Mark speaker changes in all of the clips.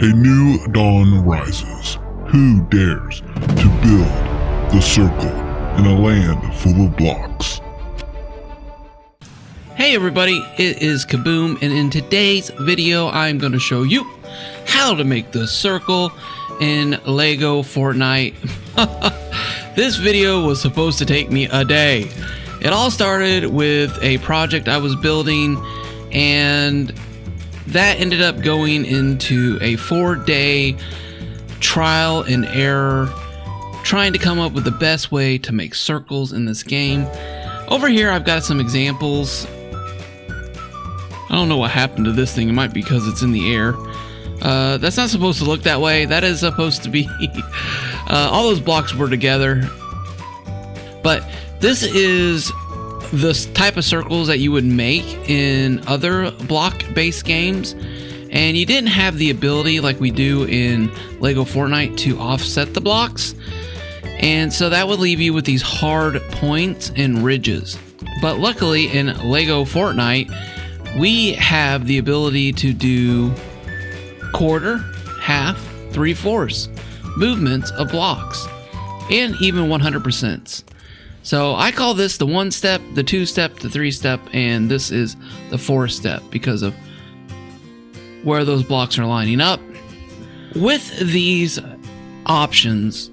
Speaker 1: A new dawn rises. Who dares to build the circle in a land full of blocks?
Speaker 2: Hey everybody, it is Kaboom, and in today's video I'm going to show you how to make the circle in LEGO Fortnite. This video was supposed to take me a day. It all started with a project I was building, and that ended up going into a 4-day trial and error trying to come up with the best way to make circles in this game. Over here I've got some examples. I don't know what happened to this thing. It might be because it's in the air. That's not supposed to look that way. That is supposed to be all those blocks were together. But this is the type of circles that you would make in other block-based games, and you didn't have the ability like we do in LEGO Fortnite to offset the blocks, and so that would leave you with these hard points and ridges. But luckily in LEGO Fortnite we have the ability to do quarter, half, 3/4 movements of blocks, and even 100%. So I call this the 1-step, the 2-step, the 3-step, and this is the 4-step because of where those blocks are lining up. With these options,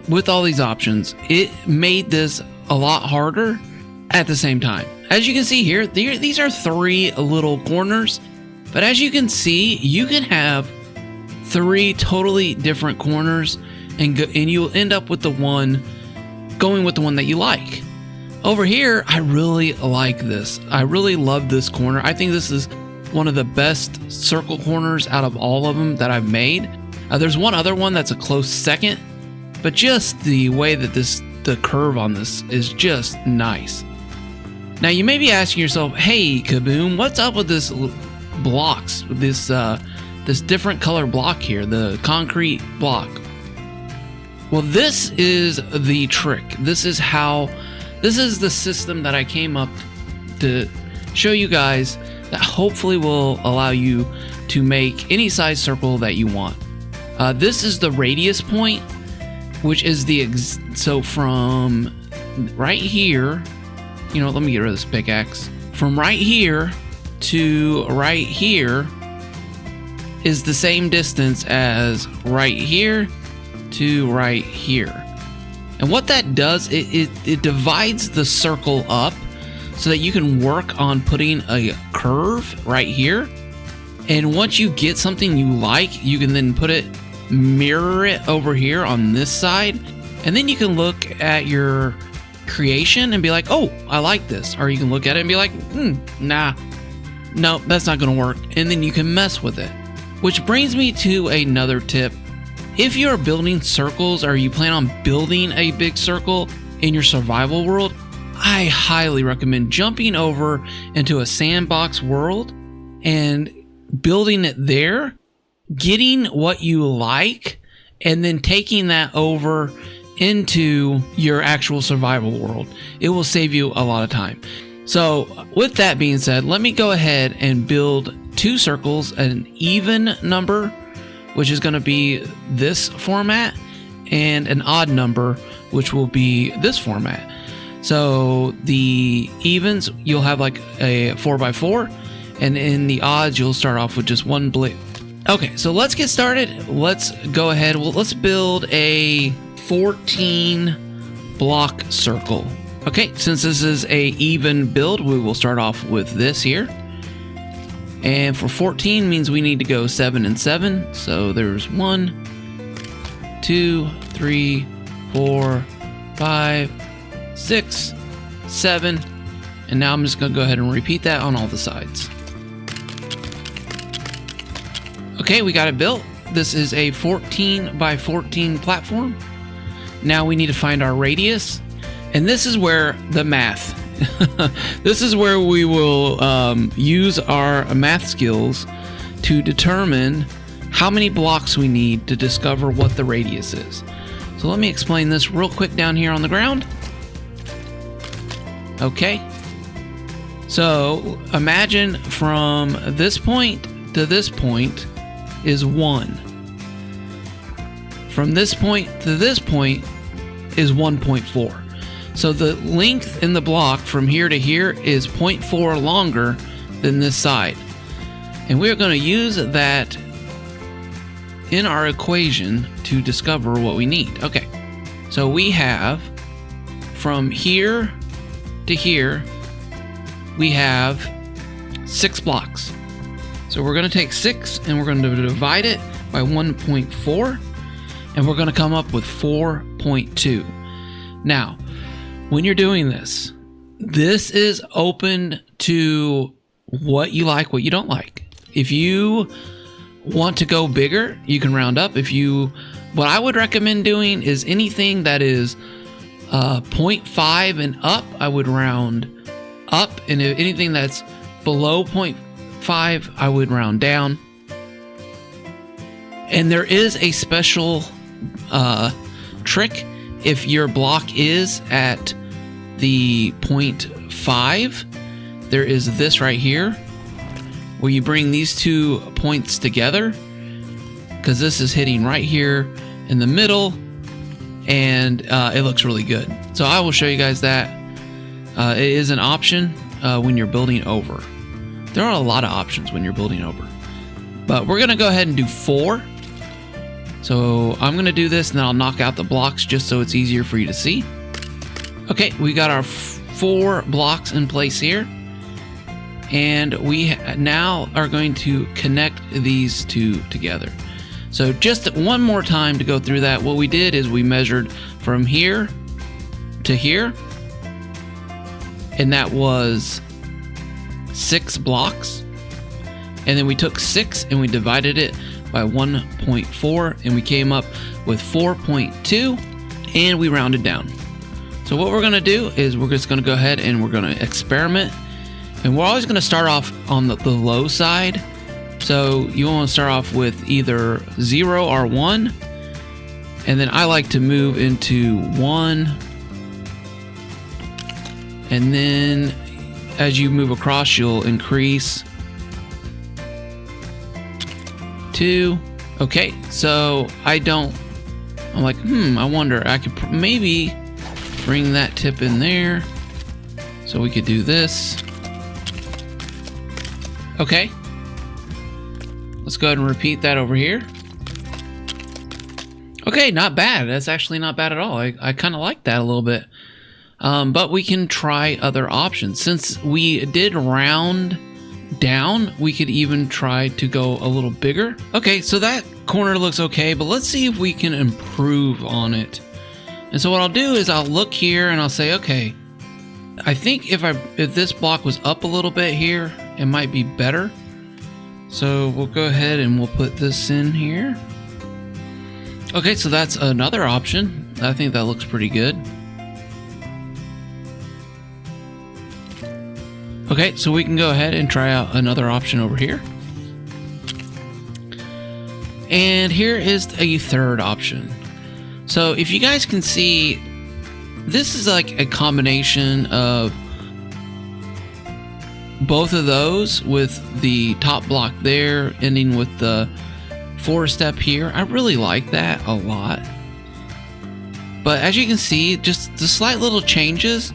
Speaker 2: with all these options, it made this a lot harder at the same time. As you can see here, these are 3 little corners, but as you can see, you can have 3 totally different corners, and you'll end up with going with the one that you like. Over here, I really like this. I really love this corner. I think this is one of the best circle corners out of all of them that I've made. There's one other one that's a close second, but just the way that the curve on this is just nice. Now you may be asking yourself, hey Kaboom, what's up with this blocks, with this different color block here, the concrete block? Well, this is the trick. This is the system that I came up to show you guys that hopefully will allow you to make any size circle that you want. This is the radius point, which is so from right here, let me get rid of this pickaxe. From right here to right here is the same distance as right here to right here. And what that does, it divides the circle up so that you can work on putting a curve right here. And once you get something you like, you can then mirror it over here on this side, and then you can look at your creation and be like, oh, I like this. Or you can look at it and be like, nah, no, that's not gonna work. And then you can mess with it. Which brings me to another tip. If you're building circles, or you plan on building a big circle in your survival world, I highly recommend jumping over into a sandbox world and building it there, getting what you like, and then taking that over into your actual survival world. It will save you a lot of time. So with that being said, let me go ahead and build 2 circles, an even number, which is going to be this format, and an odd number, which will be this format. So the evens, you'll have like a 4x4, and in the odds, you'll start off with just 1 blip. Okay, so let's get started. Let's go ahead. Let's build a 14 block circle. Okay, since this is a even build, we will start off with this here. And for 14 means we need to go 7 and 7. So there's 1, 2, 3, 4, 5, 6, 7. And now I'm just going to go ahead and repeat that on all the sides. Okay, we got it built. This is a 14 by 14 platform. Now we need to find our radius. And this is where the math. This is where we will use our math skills to determine how many blocks we need to discover what the radius is. So let me explain this real quick down here on the ground. Okay. So imagine from this point to this point is 1. from this point to this point is 1.4. So the length in the block from here to here is 0.4 longer than this side. And we're going to use that in our equation to discover what we need. Okay, so we have from here to here, we have 6 blocks. So we're going to take 6 and we're going to divide it by 1.4, and we're going to come up with 4.2. Now, when you're doing this, this is open to what you like, what you don't like. If you want to go bigger, you can round up. What I would recommend doing is anything that is 0.5 and up, I would round up, and if anything that's below 0.5, I would round down. And there is a special trick. If your block is at the 0.5, there is this right here where you bring these 2 points together, because this is hitting right here in the middle, and it looks really good. So I will show you guys that. It is an option when you're building over. There are a lot of options when you're building over, but we're gonna go ahead and do 4. So I'm gonna do this and then I'll knock out the blocks just so it's easier for you to see. Okay, we got our 4 blocks in place here, and we now are going to connect these 2 together. So just one more time to go through that, what we did is we measured from here to here, and that was 6 blocks. And then we took 6 and we divided it by 1.4, and we came up with 4.2, and we rounded down. So what we're gonna do is we're just gonna go ahead and we're gonna experiment, and we're always gonna start off on the low side. So you want to start off with either 0 or 1, and then I like to move into 1, and then as you move across you'll increase 2. Okay, so I'm like, I wonder, I could maybe bring that tip in there, so we could do this. Okay, let's go ahead and repeat that over here. Okay, not bad. That's actually not bad at all. I kind of like that a little bit. But we can try other options. Since we did round down, we could even try to go a little bigger. Okay, so that corner looks okay, but let's see if we can improve on it. And so what I'll do is I'll look here and I'll say, okay, I think if this block was up a little bit here, it might be better. So we'll go ahead and we'll put this in here. Okay, so that's another option. I think that looks pretty good. Okay, so we can go ahead and try out another option over here. And here is a third option. So if you guys can see, this is like a combination of both of those, with the top block there ending with the 4-step here. I really like that a lot. But as you can see, just the slight little changes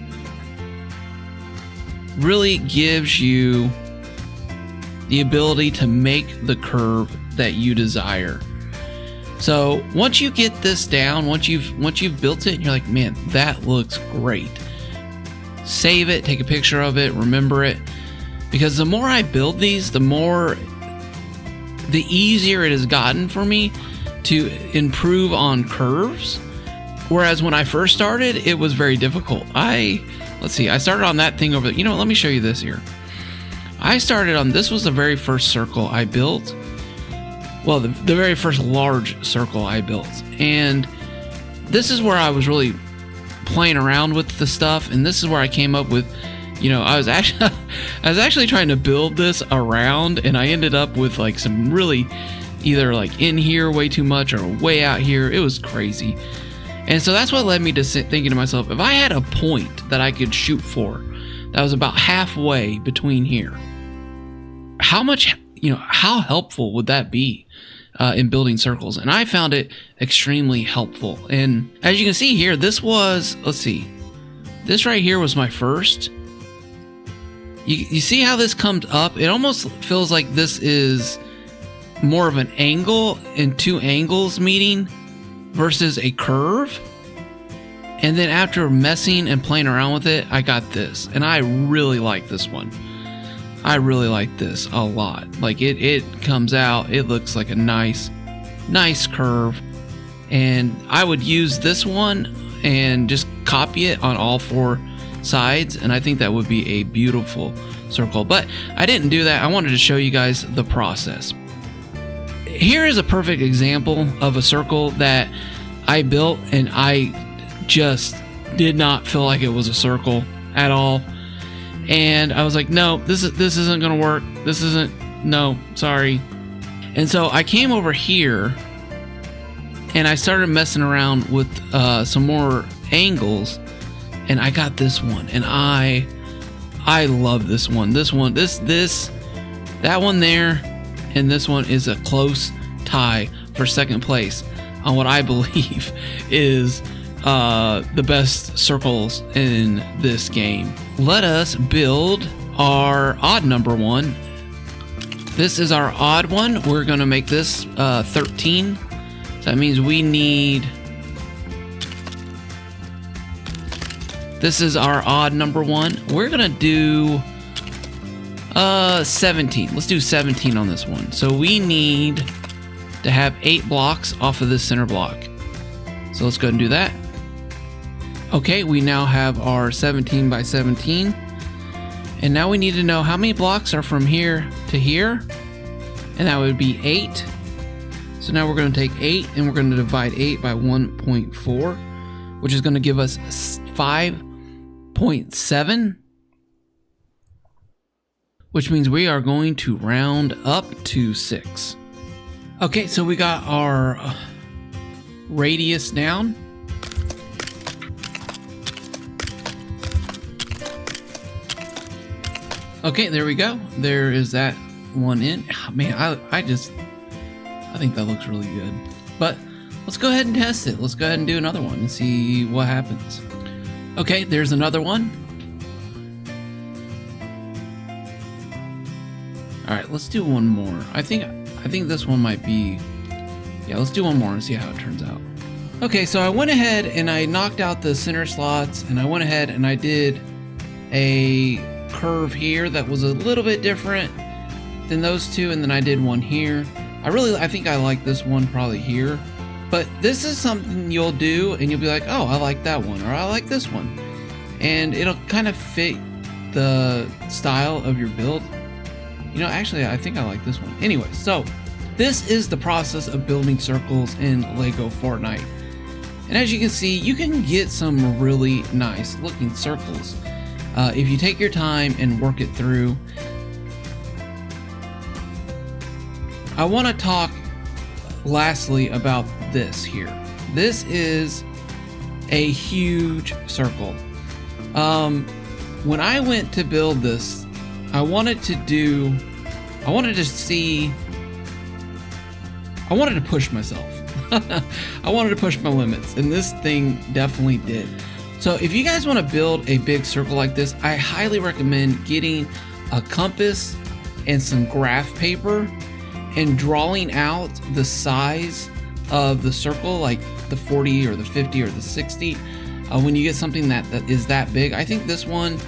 Speaker 2: really gives you the ability to make the curve that you desire. So once you get this down, once you've built it and you're like, man, that looks great, save it, take a picture of it, remember it, because the more I build these, the easier it has gotten for me to improve on curves. Whereas when I first started, it was very difficult. Let's see, I started on that thing over there. You know what, let me show you this here. I started on, this was the very first circle I built. Well, the very first large circle I built. And this is where I was really playing around with the stuff. And this is where I came up with, I was actually trying to build this around, and I ended up with like some really either like in here way too much or way out here. It was crazy. And so that's what led me to thinking to myself, if I had a point that I could shoot for that was about halfway between here, how helpful would that be? in building circles, and I found it extremely helpful. And as you can see here, this was, let's see, this right here was my first. You see how this comes up? It almost feels like this is more of an angle and two angles meeting versus a curve. And then after messing and playing around with it, I got this, and I really like this one. I really like this a lot. Like it comes out, it looks like a nice curve, and I would use this one and just copy it on all four sides, and I think that would be a beautiful circle. But I didn't do that. I wanted to show you guys the process. Here is a perfect example of a circle that I built, and I just did not feel like it was a circle at all. And I was like, no, this isn't gonna work. This isn't, no, sorry. And so I came over here and I started messing around with some more angles, and I got this one, and I love this one. That one there, and this one is a close tie for second place on what I believe is the best circles in this game. Let us build our odd number one. This is our odd one. We're gonna make this 13. So that means we need, this is our odd number one. We're gonna do 17. Let's do 17 on this one. So we need to have 8 blocks off of this center block. So let's go ahead and do that. Okay, we now have our 17 by 17. And now we need to know how many blocks are from here to here. And that would be 8. So now we're going to take 8 and we're going to divide 8 by 1.4, which is going to give us 5.7. Which means we are going to round up to 6. Okay, so we got our radius down. Okay, there we go. There is that one in. Oh, man, I think that looks really good. But let's go ahead and test it. Let's go ahead and do another one and see what happens. Okay, there's another one. All right, let's do one more. I think this one might be, yeah, let's do one more and see how it turns out. Okay, so I went ahead and I knocked out the center slots, and I went ahead and I did a curve here that was a little bit different than those two, and then I did one here. I think I like this one probably here, but this is something you'll do and you'll be like, oh, I like that one, or I like this one, and it'll kind of fit the style of your build. You know, actually, I think I like this one. Anyway, so this is the process of building circles in LEGO Fortnite. And as you can see, you can get some really nice looking circles if you take your time and work it through. I want to talk lastly about this here. This is a huge circle. When I went to build this, I wanted to push myself. I wanted to push my limits, and this thing definitely did. So if you guys want to build a big circle like this, I highly recommend getting a compass and some graph paper and drawing out the size of the circle, like the 40 or the 50 or the 60. When you get something that is that big, I think this one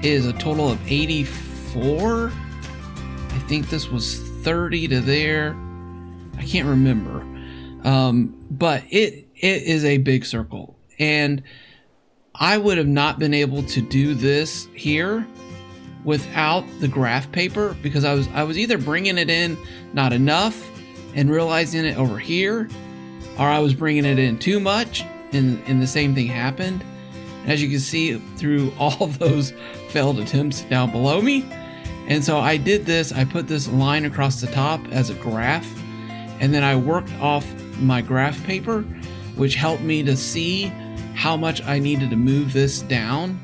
Speaker 2: is a total of 84. I think this was 30 to there. I can't remember. But it is a big circle, and I would have not been able to do this here without the graph paper, because I was either bringing it in not enough and realizing it over here, or I was bringing it in too much and the same thing happened. And as you can see through all those failed attempts down below me. And so I did this, I put this line across the top as a graph, and then I worked off my graph paper, which helped me to see how much I needed to move this down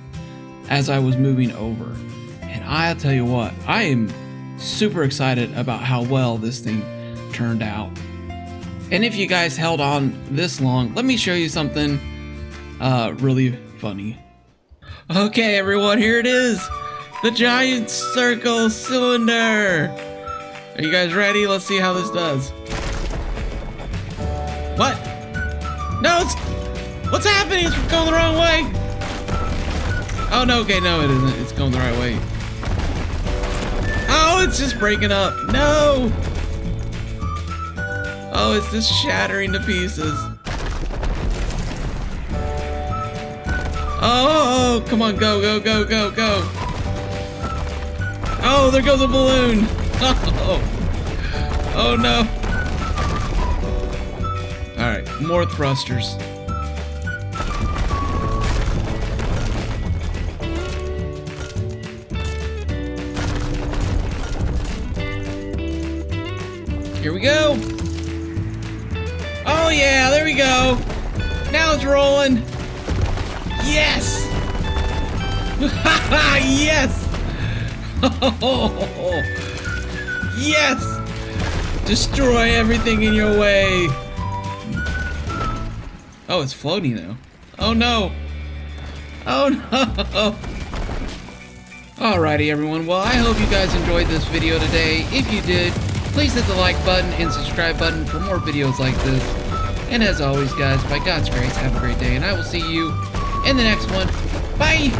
Speaker 2: as I was moving over. And I'll tell you what, I am super excited about how well this thing turned out. And if you guys held on this long, let me show you something really funny. Okay, everyone, here it is. The giant circle cylinder. Are you guys ready? Let's see how this does. What? No, what's happening? It's going the wrong way. Oh, no, okay, no, it isn't. It's going the right way. Oh, it's just breaking up. No. Oh, it's just shattering to pieces. Oh, come on, go, go, go, go, go. Oh, there goes a balloon. Oh no. All right, more thrusters. Here we go. Oh yeah, there we go. Now it's rolling. Yes. Yes. Oh, yes. Destroy everything in your way. Oh, it's floating now. Oh no. Oh no. Alrighty everyone, well I hope you guys enjoyed this video today. If you did, please hit the like button and subscribe button for more videos like this. And as always guys, by God's grace, have a great day and I will see you in the next one. Bye!